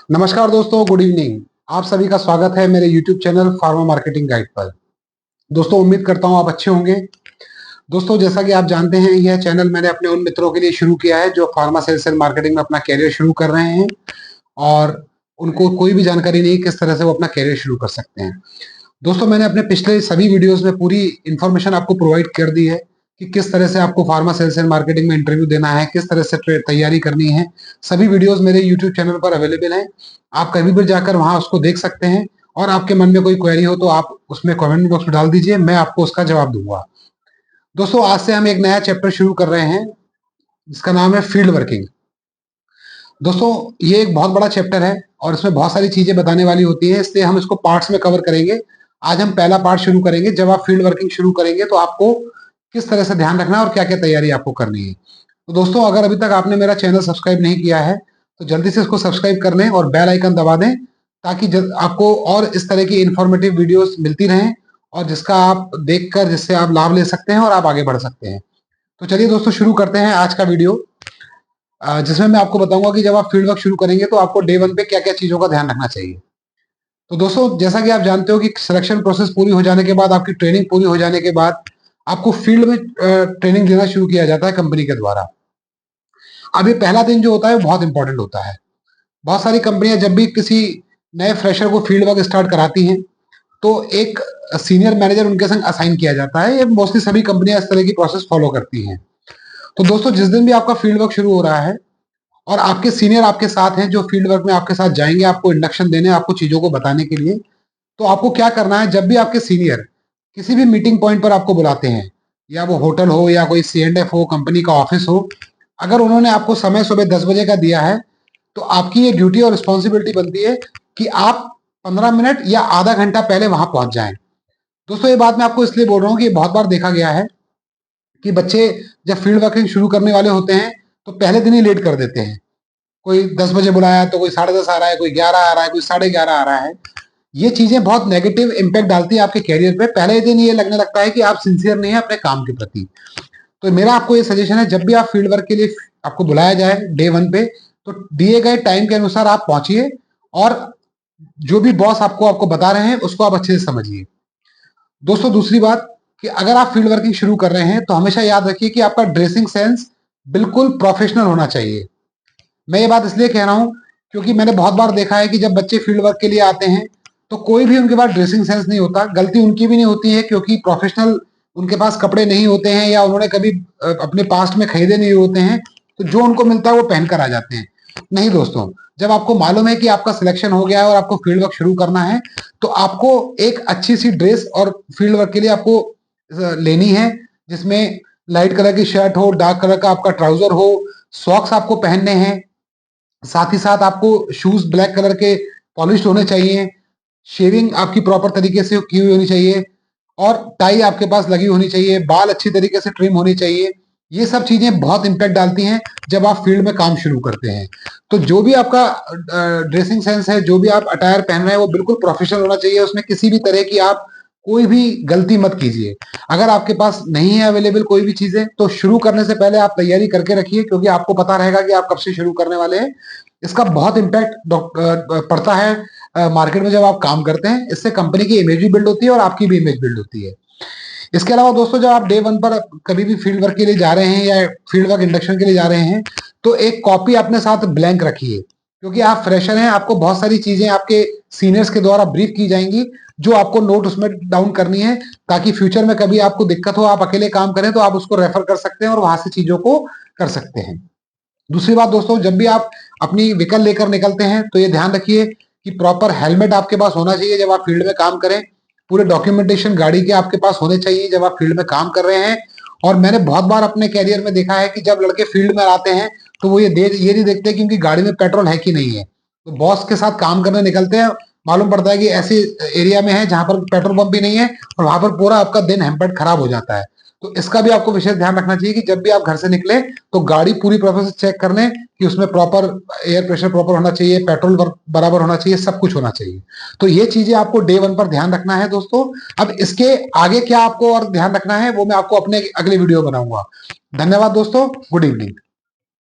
नमस्कार दोस्तों, good evening. आप सभी का स्वागत है मेरे YouTube channel pharma marketing guide पर। दोस्तों, उम्मीद करता हूं आप अच्छे होंगे। दोस्तों, जैसा कि आप जानते हैं, यह चैनल मैंने अपने उन मित्रों के लिए शुरू किया है जो फार्मा सेल्स एंड मार्केटिंग में अपना कैरियर शुरू कर रहे हैं और उनको कोई भी जानकारी नहीं किस तरह से वो अपना कैरियर शुरू कर सकते हैं। दोस्तों, मैंने अपने पिछले सभी वीडियोस में पूरी इन्फॉर्मेशन आपको प्रोवाइड कर दी है कि किस तरह से आपको फार्मा सेल्स एंड मार्केटिंग में इंटरव्यू देना है, किस तरह से तैयारी करनी है। सभी वीडियोस मेरे यूट्यूब चैनल पर अवेलेबल हैं। आप कभी भी जाकर वहां उसको देख सकते हैं और आपके मन में कोई क्वेरी हो तो आप उसमें कमेंट बॉक्स में डाल दीजिए, मैं आपको उसका जवाब दूंगा। दोस्तों, आज से हम एक नया चैप्टर शुरू कर रहे हैं जिसका नाम है फील्ड वर्किंग। दोस्तों, ये एक बहुत बड़ा चैप्टर है और इसमें बहुत सारी चीजें बताने वाली होती है, इसलिए हम इसको पार्ट्स में कवर करेंगे। आज हम पहला पार्ट शुरू करेंगे। जब आप फील्ड वर्किंग शुरू करेंगे तो आपको किस तरह से ध्यान रखना है और क्या क्या तैयारी आपको करनी है। तो दोस्तों, अगर अभी तक आपने मेरा चैनल सब्सक्राइब नहीं किया है तो जल्दी से इसको सब्सक्राइब कर लें और बेल आइकन दबा दें ताकि आपको और इस तरह की इंफॉर्मेटिव वीडियोस मिलती रहें और जिसका आप देखकर जिससे आप लाभ ले सकते हैं और आप आगे बढ़ सकते हैं। तो चलिए दोस्तों, शुरू करते हैं आज का वीडियो, जिसमें मैं आपको बताऊंगा कि जब आप फील्ड वर्क शुरू करेंगे तो आपको डे वन पे क्या क्या चीजों का ध्यान रखना चाहिए। तो दोस्तों, जैसा कि आप जानते हो कि सिलेक्शन प्रोसेस पूरी हो जाने के बाद, आपकी ट्रेनिंग पूरी हो जाने के बाद आपको फील्ड में ट्रेनिंग देना शुरू किया जाता है कंपनी के द्वारा। अब ये पहला दिन जो होता है वो बहुत इंपॉर्टेंट होता है। बहुत सारी कंपनियां जब भी किसी नए फ्रेशर को फील्ड वर्क स्टार्ट कराती हैं तो एक सीनियर मैनेजर उनके संग असाइन किया जाता है। ये मोस्टली सभी कंपनियां इस तरह की प्रोसेस फॉलो करती हैं। तो दोस्तों, जिस दिन भी आपका फील्ड वर्क शुरू हो रहा है और आपके सीनियर आपके साथ हैं जो फील्ड वर्क में आपके साथ जाएंगे आपको इंडक्शन देने, आपको चीजों को बताने के लिए, तो आपको क्या करना है, जब भी आपके सीनियर किसी भी मीटिंग पॉइंट पर आपको बुलाते हैं, या वो होटल हो या कोई C&F हो, कंपनी का ऑफिस हो, अगर उन्होंने आपको समय सुबह 10 बजे का दिया है तो आपकी ये ड्यूटी और रिस्पॉन्सिबिलिटी बनती है कि आप 15 मिनट या आधा घंटा पहले वहां पहुंच जाएं। दोस्तों, ये बात मैं आपको इसलिए बोल रहा हूँ कि बहुत बार देखा गया है कि बच्चे जब फील्ड वर्किंग शुरू करने वाले होते हैं तो पहले दिन ही लेट कर देते हैं। कोई 10 बजे बुलाया तो कोई 10:30 आ रहा है, कोई 11 आ रहा है, कोई 11:30 आ रहा है। ये चीजें बहुत नेगेटिव इम्पैक्ट डालती है आपके कैरियर पे। पहले दिन ये लगने लगता है कि आप सिंसियर नहीं है अपने काम के प्रति। तो मेरा आपको ये सजेशन है, जब भी आप फील्ड वर्क के लिए आपको बुलाया जाए डे वन पे, तो दिए गए टाइम के अनुसार आप पहुंचिए और जो भी बॉस आपको आपको बता रहे हैं उसको आप अच्छे से समझिए। दोस्तों, दूसरी बात कि अगर आप फील्ड वर्किंग शुरू कर रहे हैं तो हमेशा याद रखिए कि आपका ड्रेसिंग सेंस बिल्कुल प्रोफेशनल होना चाहिए। मैं ये बात इसलिए कह रहा हूं क्योंकि मैंने बहुत बार देखा है कि जब बच्चे फील्ड वर्क के लिए आते हैं तो कोई भी उनके पास ड्रेसिंग सेंस नहीं होता। गलती उनकी भी नहीं होती है क्योंकि प्रोफेशनल उनके पास कपड़े नहीं होते हैं या उन्होंने कभी अपने पास्ट में खरीदे नहीं होते हैं, तो जो उनको मिलता है वो पहनकर आ जाते हैं। नहीं दोस्तों, जब आपको मालूम है कि आपका सिलेक्शन हो गया है और आपको फील्ड वर्क शुरू करना है तो आपको एक अच्छी सी ड्रेस और फील्ड वर्क के लिए आपको लेनी है, जिसमें लाइट कलर की शर्ट हो, डार्क कलर का आपका ट्राउजर हो, सॉक्स आपको पहनने हैं, साथ ही साथ आपको शूज ब्लैक कलर के पॉलिश होने चाहिए, शेविंग आपकी प्रॉपर तरीके से की हुई होनी चाहिए और टाई आपके पास लगी होनी चाहिए, बाल अच्छी तरीके से ट्रिम होनी चाहिए। ये सब चीजें बहुत इंपैक्ट डालती हैं जब आप फील्ड में काम शुरू करते हैं। तो जो भी आपका ड्रेसिंग सेंस है, जो भी आप अटायर पहन रहे हैं, वो बिल्कुल प्रोफेशनल होना चाहिए। उसमें किसी भी तरह की आप कोई भी गलती मत कीजिए। अगर आपके पास नहीं है अवेलेबल कोई भी चीजें तो शुरू करने से पहले आप तैयारी करके रखिए, क्योंकि आपको पता रहेगा कि आप कब से शुरू करने वाले हैं। इसका बहुत इम्पैक्ट पड़ता है मार्केट में जब आप काम करते हैं। इससे कंपनी की इमेज भी बिल्ड होती है और आपकी भी इमेज बिल्ड होती है। इसके अलावा दोस्तों, जब आप डे वन पर कभी भी फील्ड वर्क के लिए जा रहे हैं या फील्ड वर्क इंडक्शन के लिए जा रहे हैं तो एक कॉपी अपने साथ ब्लैंक रखिए, क्योंकि आप फ्रेशर हैं। आपको बहुत सारी चीजें आपके सीनियर्स के द्वारा ब्रीफ की जाएंगी जो आपको नोट उसमें डाउन करनी है, ताकि फ्यूचर में कभी आपको दिक्कत हो, आप अकेले काम करें तो आप उसको रेफर कर सकते हैं और वहां से चीजों को कर सकते हैं। दूसरी बात दोस्तों, जब भी आप अपनी व्हीकल लेकर निकलते हैं तो ये ध्यान रखिए कि प्रॉपर हेलमेट आपके पास होना चाहिए जब आप फील्ड में काम करें। पूरे डॉक्यूमेंटेशन गाड़ी के आपके पास होने चाहिए जब आप फील्ड में काम कर रहे हैं। और मैंने बहुत बार अपने कैरियर में देखा है कि जब लड़के फील्ड में आते हैं तो वो ये नहीं देखते कि उनकी गाड़ी में पेट्रोल है कि नहीं है। तो बॉस के साथ काम करने निकलते हैं, मालूम पड़ता है कि ऐसे एरिया में है जहां पर पेट्रोल पंप भी नहीं है और वहां पर पूरा आपका दिन हेम्पर्ड खराब हो जाता है। तो इसका भी आपको विशेष ध्यान रखना चाहिए कि जब भी आप घर से निकले तो गाड़ी पूरी प्रॉपर से चेक कर लें कि उसमें प्रॉपर एयर प्रेशर प्रॉपर होना चाहिए, पेट्रोल बराबर होना चाहिए, सब कुछ होना चाहिए। तो ये चीजें आपको डे वन पर ध्यान रखना है दोस्तों। अब इसके आगे क्या आपको और ध्यान रखना है वो मैं आपको अपने अगले वीडियो बनाऊंगा। धन्यवाद दोस्तों, गुड इवनिंग।